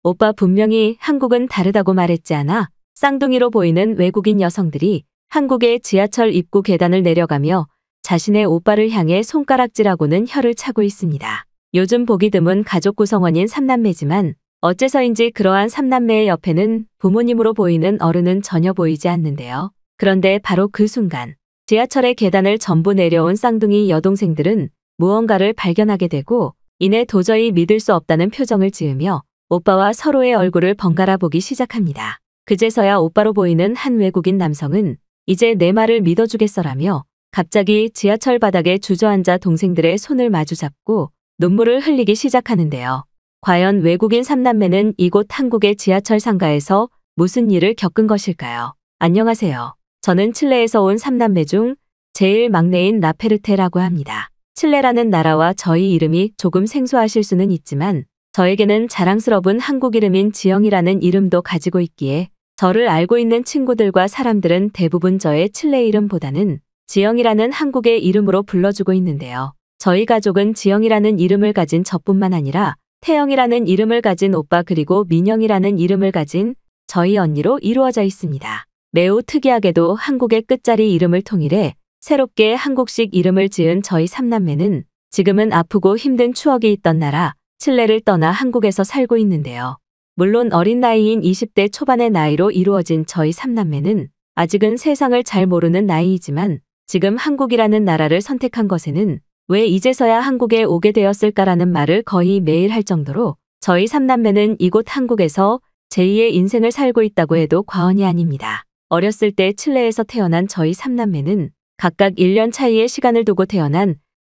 오빠 분명히 한국은 다르다고 말했지 않아? 쌍둥이로 보이는 외국인 여성들이 한국의 지하철 입구 계단을 내려가며 자신의 오빠를 향해 손가락질하고는 혀를 차고 있습니다. 요즘 보기 드문 가족 구성원인 삼남매지만 어째서인지 그러한 삼남매의 옆에는 부모님으로 보이는 어른은 전혀 보이지 않는데요. 그런데 바로 그 순간 지하철의 계단을 전부 내려온 쌍둥이 여동생들은 무언가를 발견하게 되고 이내 도저히 믿을 수 없다는 표정을 지으며 오빠와 서로의 얼굴을 번갈아 보기 시작합니다. 그제서야 오빠로 보이는 한 외국인 남성은 이제 내 말을 믿어주겠어라며 갑자기 지하철 바닥에 주저앉아 동생들의 손을 마주잡고 눈물을 흘리기 시작하는데요. 과연 외국인 삼남매는 이곳 한국의 지하철 상가에서 무슨 일을 겪은 것일까요? 안녕하세요. 저는 칠레에서 온 삼남매 중 제일 막내인 라페르테라고 합니다. 칠레라는 나라와 저희 이름이 조금 생소하실 수는 있지만 저에게는 자랑스러운 한국 이름인 지영이라는 이름도 가지고 있기에 저를 알고 있는 친구들과 사람들은 대부분 저의 칠레 이름보다는 지영이라는 한국의 이름으로 불러주고 있는데요. 저희 가족은 지영이라는 이름을 가진 저뿐만 아니라 태영이라는 이름을 가진 오빠 그리고 민영이라는 이름을 가진 저희 언니로 이루어져 있습니다. 매우 특이하게도 한국의 끝자리 이름을 통일해 새롭게 한국식 이름을 지은 저희 삼남매는 지금은 아프고 힘든 추억이 있던 나라 칠레를 떠나 한국에서 살고 있는데요. 물론 어린 나이인 20대 초반의 나이로 이루어진 저희 삼남매는 아직은 세상을 잘 모르는 나이이지만 지금 한국이라는 나라를 선택한 것에는 왜 이제서야 한국에 오게 되었을까라는 말을 거의 매일 할 정도로 저희 삼남매는 이곳 한국에서 제2의 인생을 살고 있다고 해도 과언이 아닙니다. 어렸을 때 칠레에서 태어난 저희 삼남매는 각각 1년 차이의 시간을 두고 태어난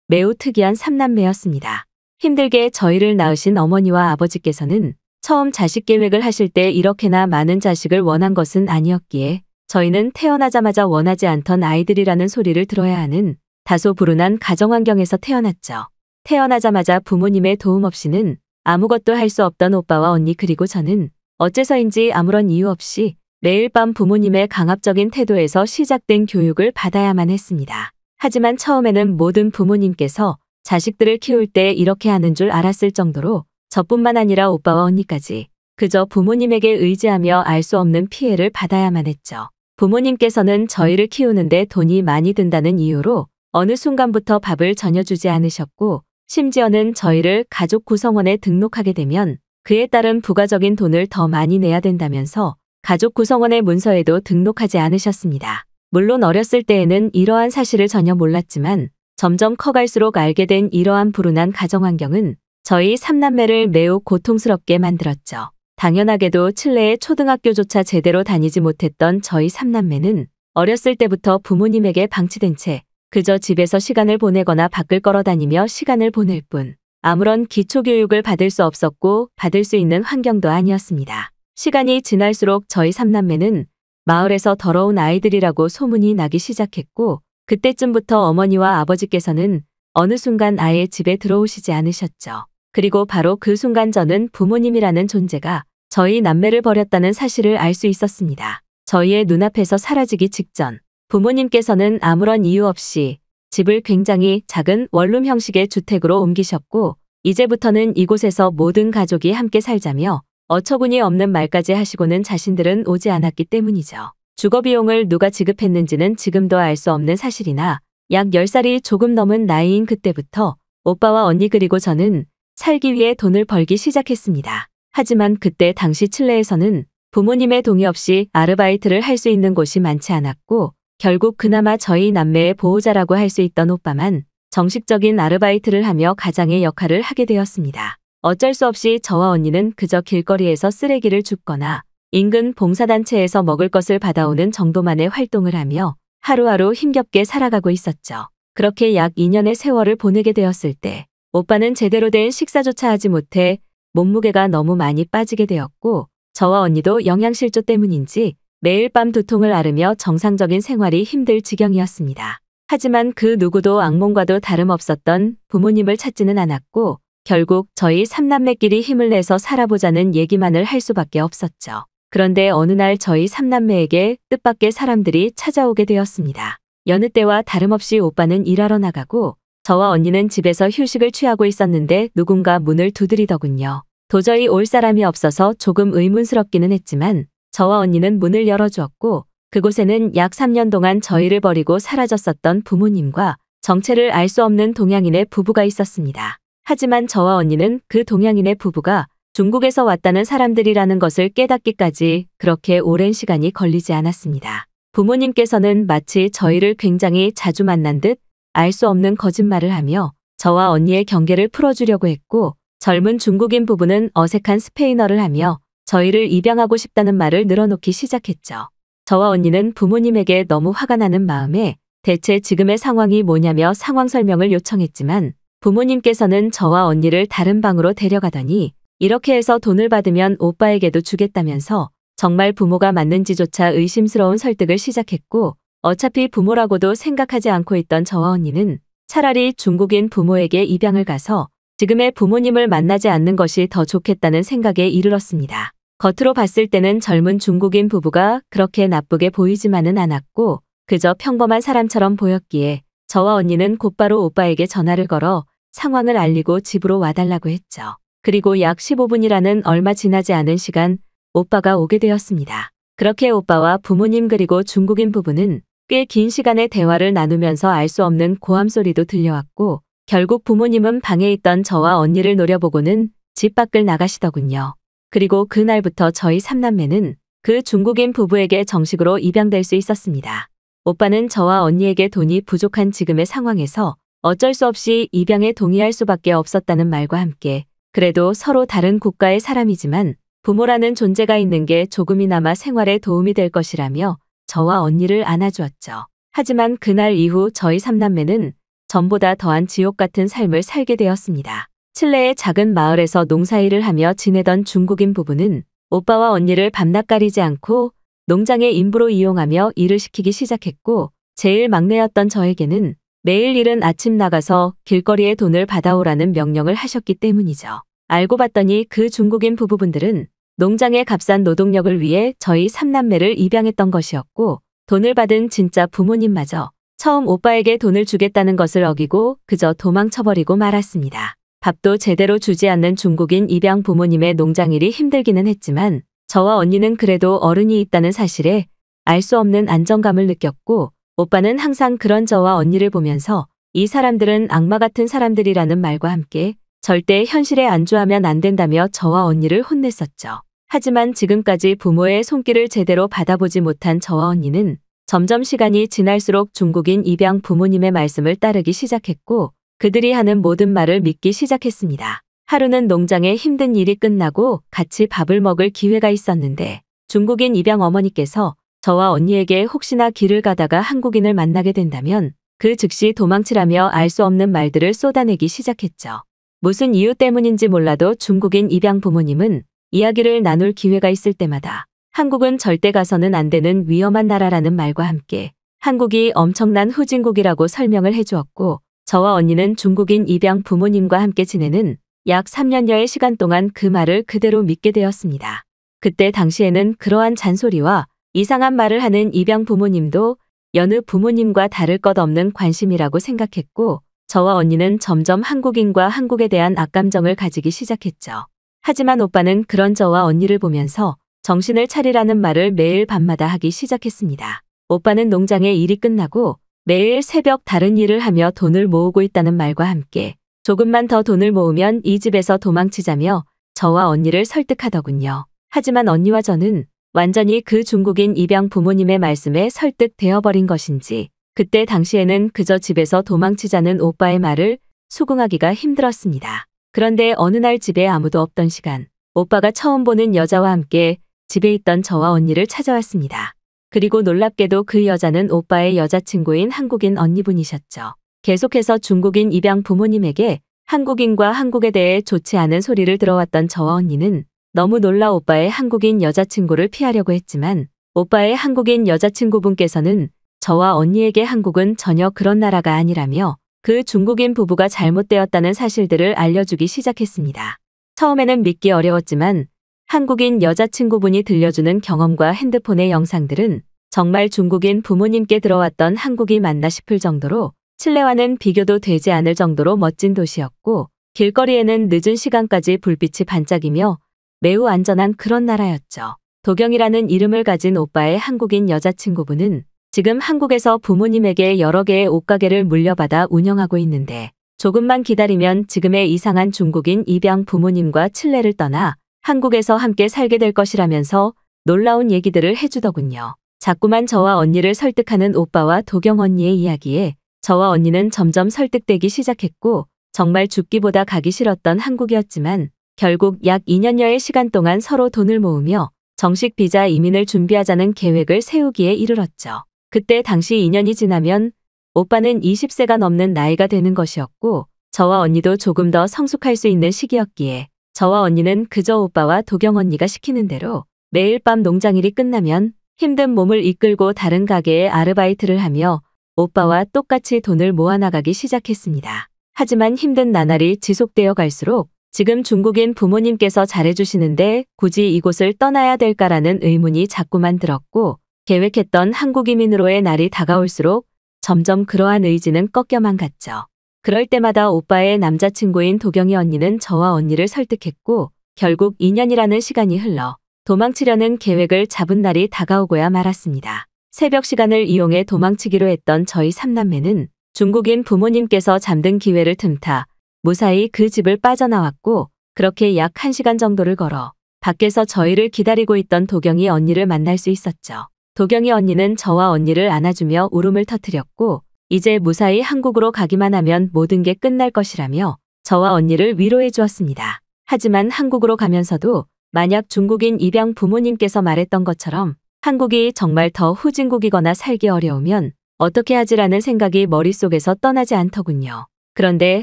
매우 특이한 삼남매였습니다. 힘들게 저희를 낳으신 어머니와 아버지께서는 처음 자식 계획을 하실 때 이렇게나 많은 자식을 원한 것은 아니었기에 저희는 태어나자마자 원하지 않던 아이들이라는 소리를 들어야 하는 다소 불운한 가정환경에서 태어났죠. 태어나자마자 부모님의 도움 없이는 아무것도 할 수 없던 오빠와 언니 그리고 저는 어째서인지 아무런 이유 없이 매일 밤 부모님의 강압적인 태도에서 시작된 교육을 받아야만 했습니다. 하지만 처음에는 모든 부모님께서 자식들을 키울 때 이렇게 하는 줄 알았을 정도로 저뿐만 아니라 오빠와 언니까지 그저 부모님에게 의지하며 알 수 없는 피해를 받아야만 했죠. 부모님께서는 저희를 키우는데 돈이 많이 든다는 이유로 어느 순간부터 밥을 전혀 주지 않으셨고 심지어는 저희를 가족 구성원에 등록하게 되면 그에 따른 부가적인 돈을 더 많이 내야 된다면서 가족 구성원의 문서에도 등록하지 않으셨습니다. 물론 어렸을 때에는 이러한 사실을 전혀 몰랐지만 점점 커갈수록 알게 된 이러한 불운한 가정환경은 저희 삼남매를 매우 고통스럽게 만들었죠. 당연하게도 칠레의 초등학교조차 제대로 다니지 못했던 저희 삼남매는 어렸을 때부터 부모님에게 방치된 채 그저 집에서 시간을 보내거나 밖을 걸어다니며 시간을 보낼 뿐 아무런 기초교육을 받을 수 없었고 받을 수 있는 환경도 아니었습니다. 시간이 지날수록 저희 삼남매는 마을에서 더러운 아이들이라고 소문이 나기 시작했고 그때쯤부터 어머니와 아버지께서는 어느 순간 아예 집에 들어오시지 않으셨죠. 그리고 바로 그 순간 저는 부모님이라는 존재가 저희 남매를 버렸다는 사실을 알 수 있었습니다. 저희의 눈앞에서 사라지기 직전 부모님께서는 아무런 이유 없이 집을 굉장히 작은 원룸 형식의 주택으로 옮기셨고 이제부터는 이곳에서 모든 가족이 함께 살자며 어처구니 없는 말까지 하시고는 자신들은 오지 않았기 때문이죠. 주거비용을 누가 지급했는지는 지금도 알 수 없는 사실이나 약 10살이 조금 넘은 나이인 그때부터 오빠와 언니 그리고 저는 살기 위해 돈을 벌기 시작했습니다. 하지만 그때 당시 칠레에서는 부모님의 동의 없이 아르바이트를 할 수 있는 곳이 많지 않았고 결국 그나마 저희 남매의 보호자라고 할 수 있던 오빠만 정식적인 아르바이트를 하며 가장의 역할을 하게 되었습니다. 어쩔 수 없이 저와 언니는 그저 길거리에서 쓰레기를 줍거나 인근 봉사단체에서 먹을 것을 받아오는 정도만의 활동을 하며 하루하루 힘겹게 살아가고 있었죠. 그렇게 약 2년의 세월을 보내게 되었을 때 오빠는 제대로 된 식사조차 하지 못해 몸무게가 너무 많이 빠지게 되었고 저와 언니도 영양실조 때문인지 매일 밤 두통을 앓으며 정상적인 생활이 힘들 지경이었습니다. 하지만 그 누구도 악몽과도 다름없었던 부모님을 찾지는 않았고 결국 저희 삼남매끼리 힘을 내서 살아보자는 얘기만을 할 수밖에 없었죠. 그런데 어느 날 저희 삼남매에게 뜻밖의 사람들이 찾아오게 되었습니다. 여느 때와 다름없이 오빠는 일하러 나가고 저와 언니는 집에서 휴식을 취하고 있었는데 누군가 문을 두드리더군요. 도저히 올 사람이 없어서 조금 의문스럽기는 했지만 저와 언니는 문을 열어주었고 그곳에는 약 3년 동안 저희를 버리고 사라졌었던 부모님과 정체를 알 수 없는 동양인의 부부가 있었습니다. 하지만 저와 언니는 그 동양인의 부부가 중국에서 왔다는 사람들이라는 것을 깨닫기까지 그렇게 오랜 시간이 걸리지 않았습니다. 부모님께서는 마치 저희를 굉장히 자주 만난 듯 알 수 없는 거짓말을 하며 저와 언니의 경계를 풀어주려고 했고 젊은 중국인 부부는 어색한 스페인어를 하며 저희를 입양하고 싶다는 말을 늘어놓기 시작했죠. 저와 언니는 부모님에게 너무 화가 나는 마음에 대체 지금의 상황이 뭐냐며 상황 설명을 요청했지만 부모님께서는 저와 언니를 다른 방으로 데려가더니 이렇게 해서 돈을 받으면 오빠에게도 주겠다면서 정말 부모가 맞는지조차 의심스러운 설득을 시작했고 어차피 부모라고도 생각하지 않고 있던 저와 언니는 차라리 중국인 부모에게 입양을 가서 지금의 부모님을 만나지 않는 것이 더 좋겠다는 생각에 이르렀습니다. 겉으로 봤을 때는 젊은 중국인 부부가 그렇게 나쁘게 보이지만은 않았고 그저 평범한 사람처럼 보였기에 저와 언니는 곧바로 오빠에게 전화를 걸어 상황을 알리고 집으로 와달라고 했죠. 그리고 약 15분이라는 얼마 지나지 않은 시간 오빠가 오게 되었습니다. 그렇게 오빠와 부모님 그리고 중국인 부부는 꽤 긴 시간의 대화를 나누면서 알 수 없는 고함 소리도 들려왔고 결국 부모님은 방에 있던 저와 언니를 노려보고는 집 밖을 나가시더군요. 그리고 그날부터 저희 3남매는 그 중국인 부부에게 정식으로 입양될 수 있었습니다. 오빠는 저와 언니에게 돈이 부족한 지금의 상황에서 어쩔 수 없이 입양에 동의할 수밖에 없었다는 말과 함께 그래도 서로 다른 국가의 사람이지만 부모라는 존재가 있는 게 조금이나마 생활에 도움이 될 것이라며 저와 언니를 안아주었죠. 하지만 그날 이후 저희 3남매는 전보다 더한 지옥 같은 삶을 살게 되었습니다. 칠레의 작은 마을에서 농사일을 하며 지내던 중국인 부부는 오빠와 언니를 밤낮 가리지 않고 농장의 인부로 이용하며 일을 시키기 시작했고 제일 막내였던 저에게는 매일 이른 아침 나가서 길거리에 돈을 받아오라는 명령을 하셨기 때문이죠. 알고 봤더니 그 중국인 부부분들은 농장의 값싼 노동력을 위해 저희 3남매를 입양했던 것이었고 돈을 받은 진짜 부모님마저 처음 오빠에게 돈을 주겠다는 것을 어기고 그저 도망쳐버리고 말았습니다. 밥도 제대로 주지 않는 중국인 입양 부모님의 농장일이 힘들기는 했지만 저와 언니는 그래도 어른이 있다는 사실에 알 수 없는 안정감을 느꼈고 오빠는 항상 그런 저와 언니를 보면서 이 사람들은 악마 같은 사람들이라는 말과 함께 절대 현실에 안주하면 안 된다며 저와 언니를 혼냈었죠. 하지만 지금까지 부모의 손길을 제대로 받아보지 못한 저와 언니는 점점 시간이 지날수록 중국인 입양 부모님의 말씀을 따르기 시작했고 그들이 하는 모든 말을 믿기 시작했습니다. 하루는 농장에 힘든 일이 끝나고 같이 밥을 먹을 기회가 있었는데 중국인 입양 어머니께서 저와 언니에게 혹시나 길을 가다가 한국인을 만나게 된다면 그 즉시 도망치라며 알 수 없는 말들을 쏟아내기 시작했죠. 무슨 이유 때문인지 몰라도 중국인 입양 부모님은 이야기를 나눌 기회가 있을 때마다 한국은 절대 가서는 안 되는 위험한 나라라는 말과 함께 한국이 엄청난 후진국이라고 설명을 해주었고 저와 언니는 중국인 입양 부모님과 함께 지내는 약 3년여의 시간 동안 그 말을 그대로 믿게 되었습니다. 그때 당시에는 그러한 잔소리와 이상한 말을 하는 입양 부모님도 여느 부모님과 다를 것 없는 관심이라고 생각했고 저와 언니는 점점 한국인과 한국에 대한 악감정을 가지기 시작했죠. 하지만 오빠는 그런 저와 언니를 보면서 정신을 차리라는 말을 매일 밤마다 하기 시작했습니다. 오빠는 농장의 일이 끝나고 매일 새벽 다른 일을 하며 돈을 모으고 있다는 말과 함께 조금만 더 돈을 모으면 이 집에서 도망치자며 저와 언니를 설득하더군요. 하지만 언니와 저는 완전히 그 중국인 입양 부모님의 말씀에 설득되어버린 것인지 그때 당시에는 그저 집에서 도망치자는 오빠의 말을 수긍하기가 힘들었습니다. 그런데 어느 날 집에 아무도 없던 시간 오빠가 처음 보는 여자와 함께 집에 있던 저와 언니를 찾아왔습니다. 그리고 놀랍게도 그 여자는 오빠의 여자친구인 한국인 언니분이셨죠. 계속해서 중국인 입양 부모님에게 한국인과 한국에 대해 좋지 않은 소리를 들어왔던 저와 언니는 너무 놀라 오빠의 한국인 여자친구를 피하려고 했지만 오빠의 한국인 여자친구분께서는 저와 언니에게 한국은 전혀 그런 나라가 아니라며 그 중국인 부부가 잘못되었다는 사실들을 알려주기 시작했습니다. 처음에는 믿기 어려웠지만 한국인 여자친구분이 들려주는 경험과 핸드폰의 영상들은 정말 중국인 부모님께 들어왔던 한국이 맞나 싶을 정도로 칠레와는 비교도 되지 않을 정도로 멋진 도시였고 길거리에는 늦은 시간까지 불빛이 반짝이며 매우 안전한 그런 나라였죠. 도경이라는 이름을 가진 오빠의 한국인 여자친구분은 지금 한국에서 부모님에게 여러 개의 옷가게를 물려받아 운영하고 있는데 조금만 기다리면 지금의 이상한 중국인 입양 부모님과 칠레를 떠나 한국에서 함께 살게 될 것이라면서 놀라운 얘기들을 해주더군요. 자꾸만 저와 언니를 설득하는 오빠와 도경 언니의 이야기에 저와 언니는 점점 설득되기 시작했고 정말 죽기보다 가기 싫었던 한국이었지만 결국 약 2년여의 시간 동안 서로 돈을 모으며 정식 비자 이민을 준비하자는 계획을 세우기에 이르렀죠. 그때 당시 2년이 지나면 오빠는 20세가 넘는 나이가 되는 것이었고 저와 언니도 조금 더 성숙할 수 있는 시기였기에 저와 언니는 그저 오빠와 도경 언니가 시키는 대로 매일 밤 농장일이 끝나면 힘든 몸을 이끌고 다른 가게에 아르바이트를 하며 오빠와 똑같이 돈을 모아나가기 시작했습니다. 하지만 힘든 나날이 지속되어 갈수록 지금 중국인 부모님께서 잘해주시는데 굳이 이곳을 떠나야 될까라는 의문이 자꾸만 들었고 계획했던 한국 이민으로의 날이 다가올수록 점점 그러한 의지는 꺾여만 갔죠. 그럴 때마다 오빠의 남자친구인 도경이 언니는 저와 언니를 설득했고 결국 2년이라는 시간이 흘러 도망치려는 계획을 잡은 날이 다가오고야 말았습니다. 새벽 시간을 이용해 도망치기로 했던 저희 삼남매는 중국인 부모님께서 잠든 기회를 틈타 무사히 그 집을 빠져나왔고 그렇게 약 1시간 정도를 걸어 밖에서 저희를 기다리고 있던 도경이 언니를 만날 수 있었죠. 도경이 언니는 저와 언니를 안아주며 울음을 터뜨렸고 이제 무사히 한국으로 가기만 하면 모든 게 끝날 것이라며 저와 언니를 위로해 주었습니다. 하지만 한국으로 가면서도 만약 중국인 입양 부모님께서 말했던 것처럼 한국이 정말 더 후진국이거나 살기 어려우면 어떻게 하지라는 생각이 머릿속에서 떠나지 않더군요. 그런데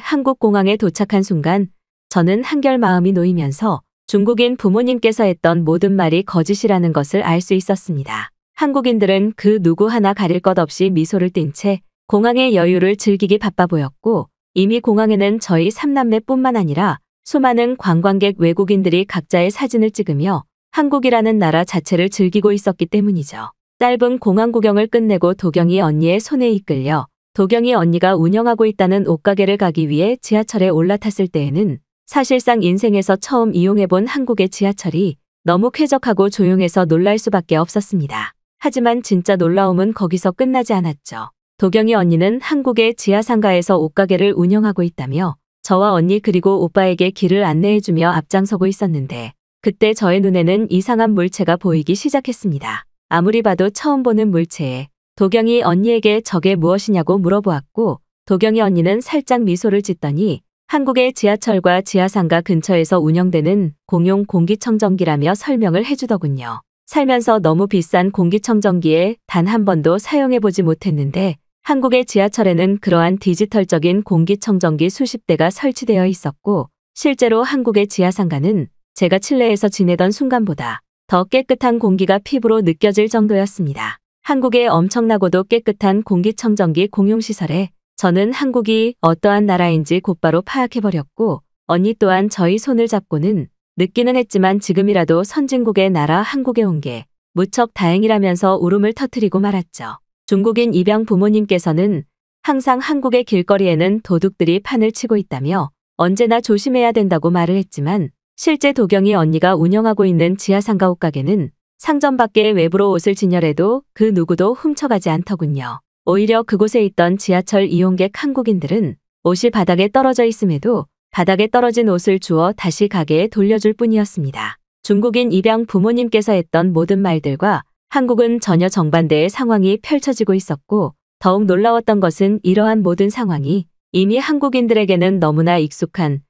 한국 공항에 도착한 순간 저는 한결 마음이 놓이면서 중국인 부모님께서 했던 모든 말이 거짓이라는 것을 알 수 있었습니다. 한국인들은 그 누구 하나 가릴 것 없이 미소를 띤 채 공항의 여유를 즐기기 바빠 보였고 이미 공항에는 저희 삼남매뿐만 아니라 수많은 관광객 외국인들이 각자의 사진을 찍으며 한국이라는 나라 자체를 즐기고 있었기 때문이죠. 짧은 공항 구경을 끝내고 도경이 언니의 손에 이끌려 도경이 언니가 운영하고 있다는 옷가게를 가기 위해 지하철에 올라탔을 때에는 사실상 인생에서 처음 이용해본 한국의 지하철이 너무 쾌적하고 조용해서 놀랄 수밖에 없었습니다. 하지만 진짜 놀라움은 거기서 끝나지 않았죠. 도경이 언니는 한국의 지하상가에서 옷가게를 운영하고 있다며 저와 언니 그리고 오빠에게 길을 안내해주며 앞장서고 있었는데 그때 저의 눈에는 이상한 물체가 보이기 시작했습니다. 아무리 봐도 처음 보는 물체에 도경이 언니에게 저게 무엇이냐고 물어보았고 도경이 언니는 살짝 미소를 짓더니 한국의 지하철과 지하상가 근처에서 운영되는 공용 공기청정기라며 설명을 해주더군요. 살면서 너무 비싼 공기청정기에 단 한 번도 사용해보지 못했는데 한국의 지하철에는 그러한 디지털적인 공기청정기 수십 대가 설치되어 있었고 실제로 한국의 지하상가는 제가 칠레에서 지내던 순간보다 더 깨끗한 공기가 피부로 느껴질 정도였습니다. 한국의 엄청나고도 깨끗한 공기청정기 공용시설에 저는 한국이 어떠한 나라인지 곧바로 파악해버렸고 언니 또한 저희 손을 잡고는 느끼는 했지만 지금이라도 선진국의 나라 한국에 온 게 무척 다행이라면서 울음을 터뜨리고 말았죠. 중국인 입양 부모님께서는 항상 한국의 길거리에는 도둑들이 판을 치고 있다며 언제나 조심해야 된다고 말을 했지만 실제 도경이 언니가 운영하고 있는 지하상가 옷가게는 상점 밖에 외부로 옷을 진열해도 그 누구도 훔쳐가지 않더군요. 오히려 그곳에 있던 지하철 이용객 한국인들은 옷이 바닥에 떨어져 있음에도 바닥에 떨어진 옷을 주워 다시 가게에 돌려줄 뿐이었습니다. 중국인 입양 부모님께서 했던 모든 말들과 한국은 전혀 정반대의 상황이 펼쳐지고 있었고 더욱 놀라웠던 것은 이러한 모든 상황이 이미 한국인들에게는 너무나 익숙한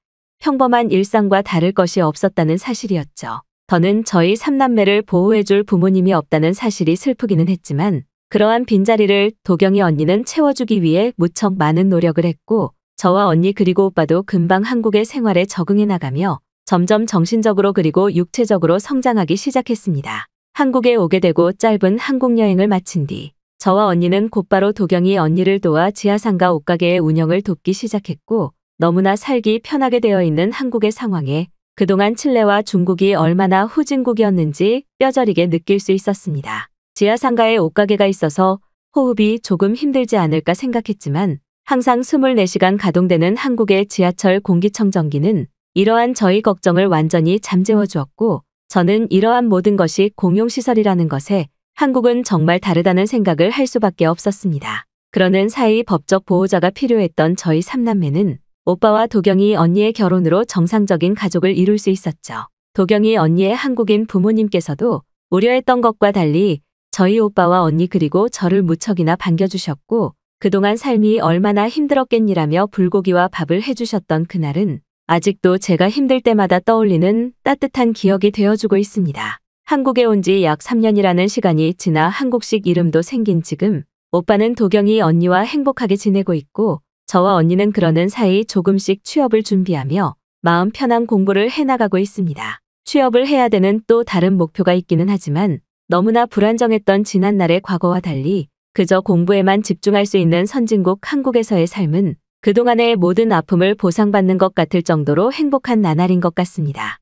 평범한 일상과 다를 것이 없었다는 사실이었죠. 더는 저희 삼남매를 보호해줄 부모님이 없다는 사실이 슬프기는 했지만 그러한 빈자리를 도경이 언니는 채워주기 위해 무척 많은 노력을 했고 저와 언니 그리고 오빠도 금방 한국의 생활에 적응해 나가며 점점 정신적으로 그리고 육체적으로 성장하기 시작했습니다. 한국에 오게 되고 짧은 한국 여행을 마친 뒤 저와 언니는 곧바로 도경이 언니를 도와 지하상가 옷가게의 운영을 돕기 시작했고 너무나 살기 편하게 되어 있는 한국의 상황에 그동안 칠레와 중국이 얼마나 후진국이었는지 뼈저리게 느낄 수 있었습니다. 지하상가에 옷가게가 있어서 호흡이 조금 힘들지 않을까 생각했지만 항상 24시간 가동되는 한국의 지하철 공기청정기는 이러한 저희 걱정을 완전히 잠재워 주었고, 저는 이러한 모든 것이 공용시설이라는 것에 한국은 정말 다르다는 생각을 할 수밖에 없었습니다. 그러는 사이 법적 보호자가 필요했던 저희 3남매는 오빠와 도경이 언니의 결혼으로 정상적인 가족을 이룰 수 있었죠. 도경이 언니의 한국인 부모님께서도 우려했던 것과 달리 저희 오빠와 언니 그리고 저를 무척이나 반겨주셨고, 그동안 삶이 얼마나 힘들었겠니라며 불고기와 밥을 해주셨던 그날은 아직도 제가 힘들 때마다 떠올리는 따뜻한 기억이 되어주고 있습니다. 한국에 온 지 약 3년이라는 시간이 지나 한국식 이름도 생긴 지금 오빠는 도경이 언니와 행복하게 지내고 있고, 저와 언니는 그러는 사이 조금씩 취업을 준비하며 마음 편한 공부를 해나가고 있습니다. 취업을 해야 되는 또 다른 목표가 있기는 하지만 너무나 불안정했던 지난날의 과거와 달리 그저 공부에만 집중할 수 있는 선진국 한국에서의 삶은 그동안의 모든 아픔을 보상받는 것 같을 정도로 행복한 나날인 것 같습니다.